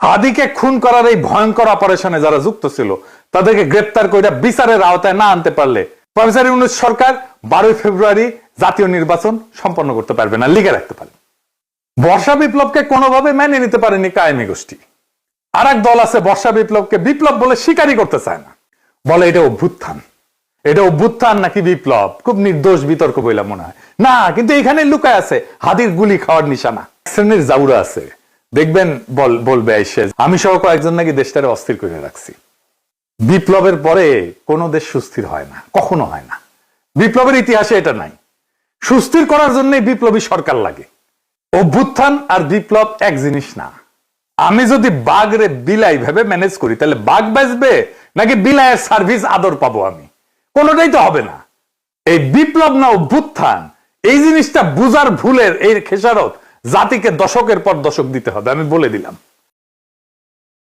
হাদিকে খুন করার এই ভয়ঙ্কর অপারেশনে যারা যুক্ত ছিল তাদেরকে গ্রেপ্তার করে বিচারের আওতায় না আনতে পারলে প্রফেসর ইউনূস সরকার 12 ফেব্রুয়ারি জাতীয় নির্বাচন সম্পন্ন করতে পারবে না, লিখে রাখতে পারে। বর্ষা বিপ্লবকে কোনোভাবে মেনে নিতে পারেনি কায়েমি গোষ্ঠী। আর এক দল আছে বর্ষা বিপ্লবকে বিপ্লব বলে স্বীকারই করতে চায় না, বলে এটা অভ্যুত্থান। এটা অভ্যুত্থান নাকি বিপ্লব খুব নির্দোষ বিতর্ক বইলা মনে হয় না, কিন্তু এখানে লুকায় আছে হাদির গুলি খাওয়ার নিশানা। শ্রেণীর জাউরা আছে, দেখবেন বলবে আইসে আমি সহ কয়েকজন নাকি দেশটারে অস্থির করে রাখছি। বিপ্লবের পরে কোনো দেশ সুস্থির হয় না, কখনো হয় না, বিপ্লবের ইতিহাসে এটা নাই। সুস্থির করার জন্য বিপ্লবী সরকার লাগে। অভ্যুত্থান আর বিপ্লব এক জিনিস না। আমি যদি বাঘরে বিলাই ভেবে ম্যানেজ করি তাহলে বাঘ বাঁচবে নাকি বিলাইয়ের সার্ভিস আদর পাবো আমি? কোনোটাই তো হবে না। এই বিপ্লব না অভ্যুত্থান, এই জিনিসটা বুঝার ভুলের এই খেসারত জাতিকে দশকের পর দশক দিতে হবে, আমি বলে দিলাম।